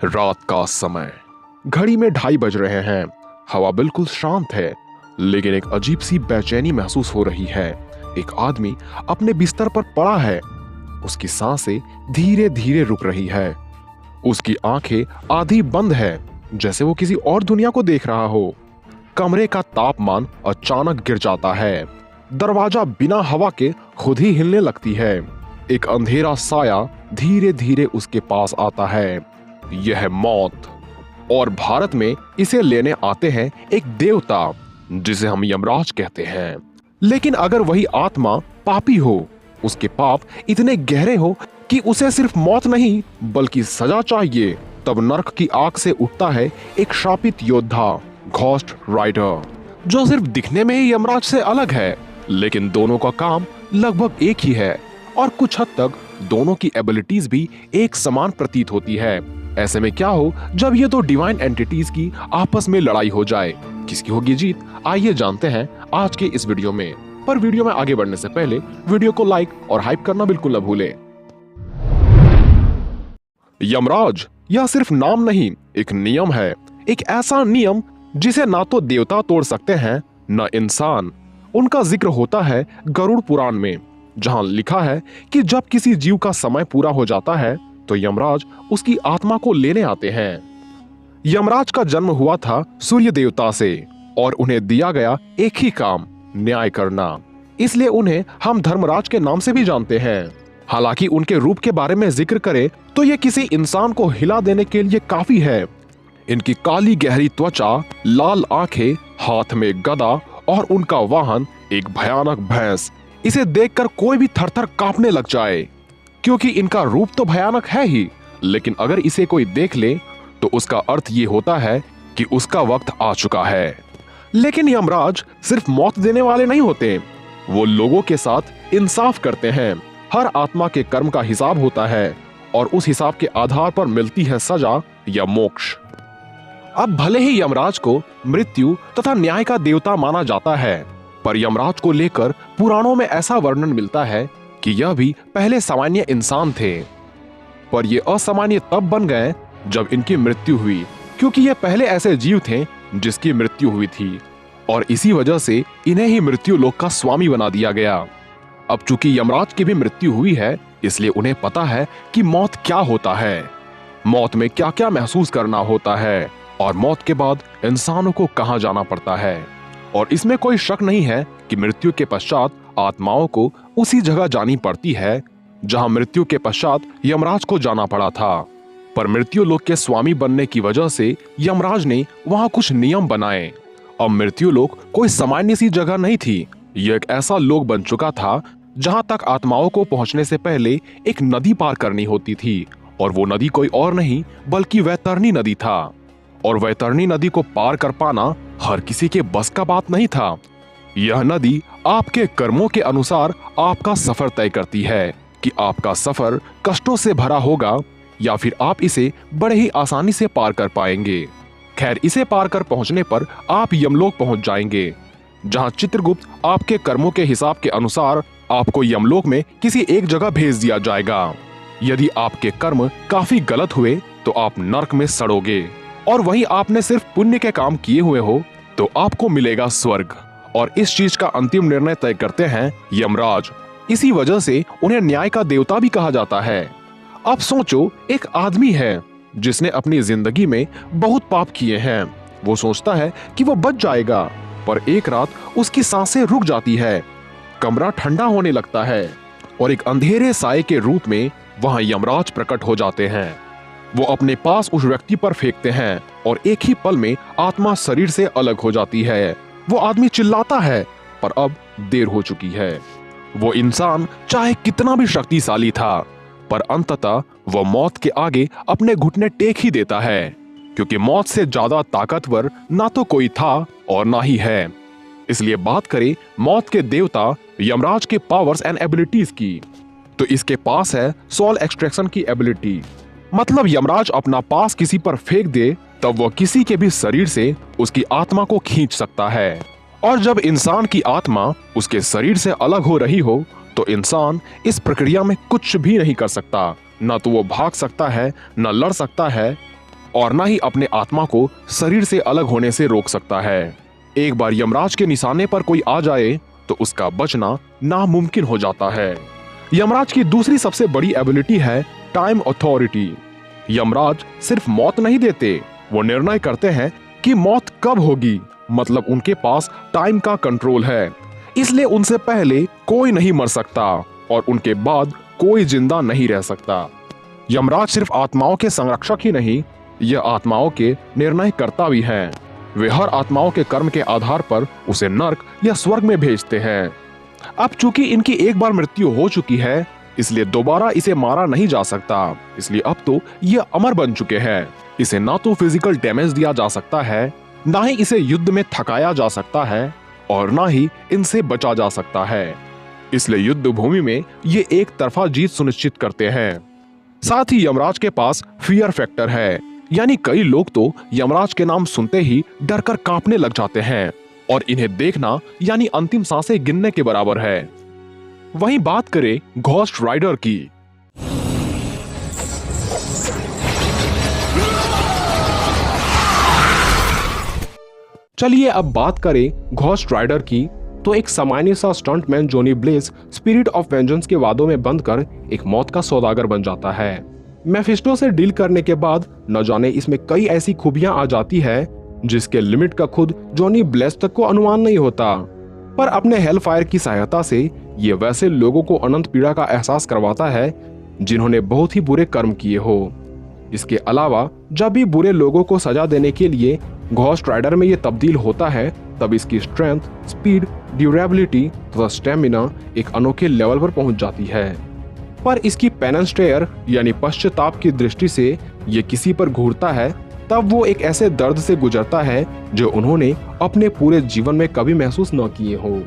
रात का समय, घड़ी में 2:30 बज रहे हैं। हवा बिल्कुल शांत है, लेकिन एक अजीब सी बेचैनी महसूस हो रही है। एक आदमी अपने बिस्तर पर पड़ा है। उसकी सांसें धीरे धीरे रुक रही है। उसकी आंखें आधी बंद है, जैसे वो किसी और दुनिया को देख रहा हो। कमरे का तापमान अचानक गिर जाता है। दरवाजा बिना हवा के खुद ही हिलने लगती है। एक अंधेरा साया धीरे धीरे उसके पास आता है। यह मौत, और भारत में इसे लेने आते हैं एक देवता जिसे हम यमराज कहते हैं। लेकिन अगर वही आत्मा पापी हो, उसके पाप इतने गहरे हो कि उसे सिर्फ मौत नहीं बल्कि सजा चाहिए, तब नर्क की आग से उठता है एक शापित योद्धा, घोस्ट राइडर, जो सिर्फ दिखने में ही यमराज से अलग है। लेकिन दोनों का काम लगभग एक ही है, और कुछ हद तक दोनों की एबिलिटीज भी एक समान प्रतीत होती है। ऐसे में क्या हो जब ये दो डिवाइन एंटिटीज की आपस में लड़ाई हो जाए? किसकी होगी जीत? आइए जानते हैं आज के इस वीडियो में। पर वीडियो में आगे बढ़ने से पहले वीडियो को लाइक और हाइप करना बिल्कुल न भूलें। यमराज यह सिर्फ नाम नहीं, एक नियम है। एक ऐसा नियम जिसे ना तो देवता तोड़ सकते हैं न इंसान। उनका जिक्र होता है गरुड़ पुराण में, जहां लिखा है कि जब किसी जीव का समय पूरा हो जाता है तो यमराज उसकी आत्मा को लेने आते हैं। यमराज का जन्म हुआ था सूर्य देवता से, और उन्हें दिया गया एक ही काम, न्याय करना। इसलिए उन्हें हम धर्मराज के नाम से भी जानते हैं। हालांकि उनके रूप के बारे में जिक्र करें तो यह किसी इंसान को हिला देने के लिए काफी है। इनकी काली गहरी त्वचा, लाल आंखें, हाथ में गदा और उनका वाहन एक भयानक भैंस। इसे देखकर कोई भी थरथर कांपने लग जाए, क्योंकि इनका रूप तो भयानक है ही, लेकिन अगर इसे कोई देख ले तो उसका अर्थ ये होता है कि उसका वक्त आ चुका है। लेकिन यमराज सिर्फ मौत देने वाले नहीं होते, वो लोगों के साथ इंसाफ करते हैं। हर आत्मा के कर्म का हिसाब होता है, और उस हिसाब के आधार पर मिलती है सजा या मोक्ष। अब भले ही यमराज को मृत्यु तथा न्याय का देवता माना जाता है, पर यमराज को लेकर पुराणों में ऐसा वर्णन मिलता है कि यह भी पहले सामान्य इंसान थे, पर ये असामान्य तब बन गए जब इनकी मृत्यु हुई, क्योंकि ये पहले ऐसे जीव थे जिसकी मृत्यु हुई थी, और इसी वजह से इन्हें ही मृत्यु लोक का स्वामी बना दिया गया। अब चूंकि यमराज की भी मृत्यु हुई है, इसलिए उन्हें पता है कि मौत क्या होता है, मौत में क्या क्या महसूस करना होता है, और मौत के बाद इंसानों को कहां जाना पड़ता है। और इसमें कोई शक नहीं है कि मृत्यु के पश्चात आत्माओं को उसी जगह जानी पड़ती है जहां मृत्यु के पश्चात यमराज को जाना पड़ा था। पर मृत्यु लोक के स्वामी बनने की वजह से यमराज ने वहां कुछ नियम बनाए। अब मृत्यु लोक कोई सामान्य सी जगह नहीं थी, यह एक ऐसा लोक बन चुका था जहां तक आत्माओं को पहुंचने से पहले एक नदी पार करनी होती थी, और वो नदी कोई और नहीं बल्कि वैतरणी नदी था। और वैतरणी नदी को पार कर पाना हर किसी के बस का बात नहीं था। यह नदी आपके कर्मों के अनुसार आपका सफर तय करती है कि आपका सफर कष्टों से भरा होगा या फिर आप इसे बड़े ही आसानी से पार कर पाएंगे। खैर, इसे पार कर पहुंचने पर आप यमलोक पहुंच जाएंगे, जहां चित्रगुप्त आपके कर्मों के हिसाब के अनुसार आपको यमलोक में किसी एक जगह भेज दिया जाएगा। यदि आपके कर्म काफी गलत हुए तो आप नर्क में सड़ोगे, और वहीं आपने सिर्फ पुण्य के काम किए हुए हो तो आपको मिलेगा स्वर्ग। और इस चीज का अंतिम निर्णय तय करते हैं यमराज। इसी वजह से उन्हें न्याय का देवता भी कहा जाता है। अब सोचो, एक आदमी है जिसने अपनी जिंदगी में बहुत पाप किए हैं। वो सोचता है कि वो बच जाएगा, पर एक रात उसकी सांसें रुक जाती है, कमरा ठंडा होने लगता है, और एक अंधेरे साए के रूप में वहां यमराज प्रकट हो जाते हैं। वो अपने पास उस व्यक्ति पर फेंकते हैं, और एक ही पल में आत्मा शरीर से अलग हो जाती है। वो आदमी चिल्लाता है, पर अब देर हो चुकी है। वो इंसान चाहे कितना भी शक्तिशाली था, पर अंततः वो मौत के आगे अपने घुटने टेक ही देता है, क्योंकि मौत से ज्यादा ताकतवर ना तो कोई था और ना ही है। इसलिए बात करें मौत के देवता यमराज के पावर्स एंड एबिलिटीज की, तो इसके पास है सोल एक्सट्रैक्शन की एबिलिटी। मतलब यमराज अपना पास किसी पर फेंक दे तब वह किसी के भी शरीर से उसकी आत्मा को खींच सकता है। और जब इंसान की आत्मा उसके शरीर से अलग हो रही हो तो इंसान इस प्रक्रिया में कुछ भी नहीं कर सकता। न तो वो भाग सकता है, न लड़ सकता है, और ना ही अपने आत्मा को शरीर से अलग होने से रोक सकता है। एक बार यमराज के निशाने पर कोई आ जाए तो उसका बचना नामुमकिन हो जाता है। यमराज की दूसरी सबसे बड़ी एबिलिटी है टाइम अथॉरिटी। यमराज सिर्फ मौत नहीं देते, वो निर्णय करते हैं कि मौत कब होगी। मतलब उनके पास टाइम का कंट्रोल है, इसलिए उनसे पहले कोई नहीं मर सकता और उनके बाद कोई जिंदा नहीं रह सकता। यमराज सिर्फ आत्माओं के संरक्षक ही नहीं, यह आत्माओं के निर्णयकर्ता भी हैं। वे हर आत्माओं के कर्म के आधार पर उसे नर्क या स्वर्ग में भेजते हैं। अब चूंकि इनकी एक बार मृत्यु हो चुकी है, इसलिए दोबारा इसे मारा नहीं जा सकता। इसलिए अब तो ये अमर बन चुके हैं। इसे ना तो फिजिकल डैमेज दिया जा सकता है, ना ही इसे युद्ध में थकाया जा सकता है, और ना ही इनसे बचा जा सकता है। इसलिए युद्ध भूमि में ये एक तरफा जीत सुनिश्चित करते हैं। साथ ही यमराज के पास फियर फैक्टर है, यानी कई लोग तो यमराज के नाम सुनते ही डर कर कांपने लग जाते हैं और इन्हें देखना यानी अंतिम सांसें गिनने के बराबर है। वहीं बात करें घोस्ट राइडर की। चलिए अब बात करें घोस्ट राइडर की, तो एक सामान्य सा stuntman Johnny Blaze spirit of vengeance के वादों में बंधकर एक मौत का सौदागर बन जाता है। मेफिस्टो से डील करने के बाद न जाने इसमें कई ऐसी खूबियां आ जाती है जिसके लिमिट का खुद जॉनी ब्लेज तक को अनुमान नहीं होता। पर अपने हेल फायर की सहायता से ये वैसे लोगों को अनंत पीड़ा का एहसास करवाता है जिन्होंने बहुत ही बुरे कर्म किए हो। इसके अलावा जब भी बुरे लोगों को सजा देने के लिए घोस्ट राइडर में ये तब्दील होता है, तब इसकी स्ट्रेंथ, स्पीड, ड्यूरेबिलिटी तथा स्टेमिना एक अनोखे लेवल पर पहुंच जाती है। पर इसकी पेनेंस टेयर यानी पश्चाताप की दृष्टि से ये किसी पर घूरता है, तब वो एक ऐसे दर्द से गुजरता है जो उन्होंने अपने पूरे जीवन में कभी महसूस न किए हो।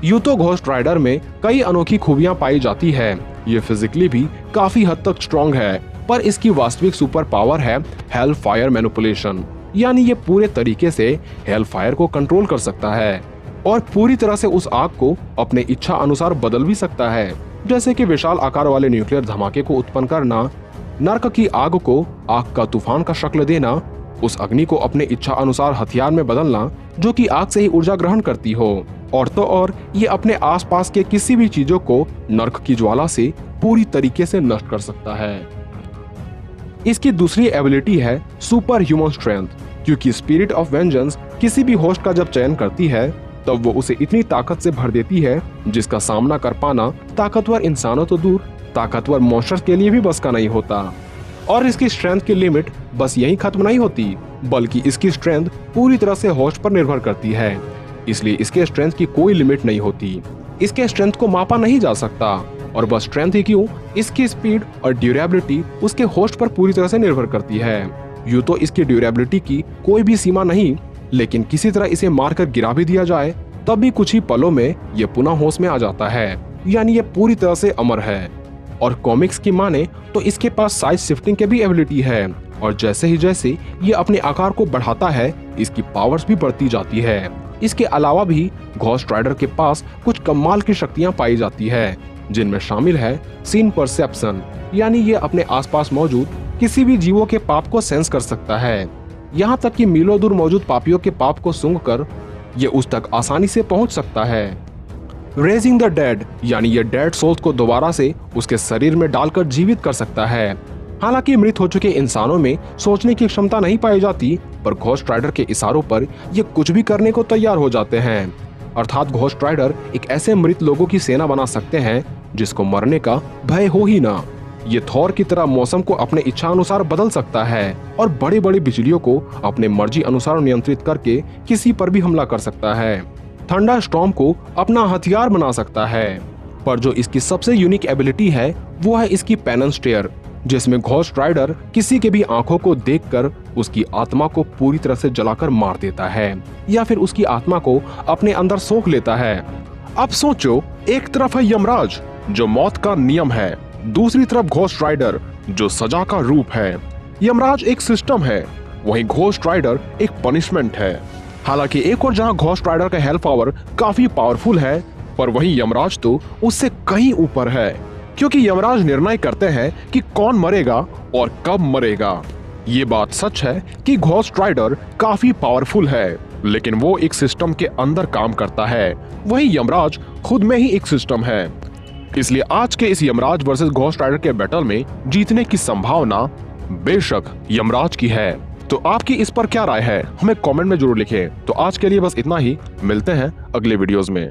यूं तो घोस्ट राइडर में कई अनोखी खूबियां पाई जाती है। ये फिजिकली भी काफी हद तक स्ट्रॉन्ग है, पर इसकी वास्तविक सुपर पावर है हेल फायर मैनिपुलेशन, यानी ये पूरे तरीके से हेल फायर को कंट्रोल कर सकता है और पूरी तरह से उस आग को अपने इच्छा अनुसार बदल भी सकता है। जैसे कि विशाल आकार वाले न्यूक्लियर धमाके को उत्पन्न करना, नर्क की आग को आग का तूफान का शक्ल देना, उस अग्नि को अपने इच्छा अनुसार हथियार में बदलना जो कि आग से ही ऊर्जा ग्रहण करती हो, और तो और ये अपने आसपास के किसी भी चीजों को नर्क की ज्वाला से पूरी तरीके से नष्ट कर सकता है। इसकी दूसरी एबिलिटी है सुपर ह्यूमन स्ट्रेंथ, क्योंकि स्पिरिट ऑफ वेंजेंस किसी भी होस्ट का जब चयन करती है तब वो उसे इतनी ताकत से भर देती है जिसका सामना कर पाना ताकतवर इंसानों तो दूर, ताकतवर मॉन्स्टर्स के लिए भी बस का नहीं होता। और इसकी स्ट्रेंथ की लिमिट बस यही खत्म नहीं होती, बल्कि इसकी स्ट्रेंथ पूरी तरह से होस्ट पर निर्भर करती है। इसलिए इसके स्ट्रेंथ की कोई लिमिट नहीं होती। इसके स्ट्रेंथ को मापा नहीं जा सकता, और बस स्ट्रेंथ ही क्यों, इसकी स्पीड और ड्यूरेबिलिटी उसके होस्ट पर पूरी तरह से निर्भर करती है। यूं तो इसकी ड्यूरेबिलिटी की कोई भी सीमा नहीं, लेकिन किसी तरह इसे मारकर गिरा भी दिया जाए तब भी कुछ ही पलों में ये पुनः होश में आ जाता है, यानी ये पूरी तरह से अमर है। और कॉमिक्स की माने तो इसके पास साइज शिफ्टिंग की भी एबिलिटी है, और जैसे ये अपने आकार को बढ़ाता है, इसकी पावर्स भी बढ़ती जाती है। इसके अलावा भी घोस्ट राइडर के पास कुछ कमाल की शक्तियां पाई जाती है, जिनमें शामिल है सीन परसेप्शन, यानी ये अपने आसपास मौजूद किसी भी जीवों के पाप को सेंस कर सकता है। यहाँ तक कि मीलों दूर मौजूद पापियों के पाप को सूंघकर ये उस तक आसानी से पहुंच सकता है। रेजिंग द डेड, यानी ये डेड सोल्स को दोबारा से उसके शरीर में डालकर जीवित कर सकता है। हालांकि मृत हो चुके इंसानों में सोचने की क्षमता नहीं पाई जाती, पर घोस्ट राइडर के इशारों पर ये कुछ भी करने को तैयार हो जाते हैं। अर्थात घोस्ट राइडर एक ऐसे मृत लोगों की सेना बना सकते हैं जिसको मरने का भय हो ही ना। ये थॉर की तरह मौसम को अपने इच्छा अनुसार बदल सकता है और बड़ी बड़ी बिजलियों को अपने मर्जी अनुसार नियंत्रित करके किसी पर भी हमला कर सकता है। थंडर स्टॉर्म को अपना हथियार बना सकता है। पर जो इसकी सबसे यूनिक एबिलिटी है वो है इसकी पेनेंस टेयर, जिसमें घोस्ट राइडर किसी के भी आंखों को देखकर उसकी आत्मा को पूरी तरह से जलाकर मार देता है या फिर उसकी आत्मा को अपने अंदर सोख लेता है। अब सोचो, एक तरफ है यमराज जो मौत का नियम है, दूसरी तरफ घोस्ट राइडर जो सजा का रूप है। यमराज एक सिस्टम है, वहीं घोस्ट राइडर एक पनिशमेंट है। हालांकि एक और जहां घोस्ट राइडर का हेल पावर काफी पावरफुल है, पर वहीं यमराज तो उससे कहीं ऊपर है, क्योंकि यमराज निर्णय करते हैं कि कौन मरेगा और कब मरेगा। ये बात सच है कि घोस्ट राइडर काफी पावरफुल है, लेकिन वो एक सिस्टम के अंदर काम करता है। वही यमराज खुद में ही एक सिस्टम है। इसलिए आज के इस यमराज वर्सेस घोस्ट राइडर के बैटल में जीतने की संभावना बेशक यमराज की है। तो आपकी इस पर क्या राय है, हमें कमेंट में जरूर लिखें। तो आज के लिए बस इतना ही, मिलते हैं अगले वीडियोस में।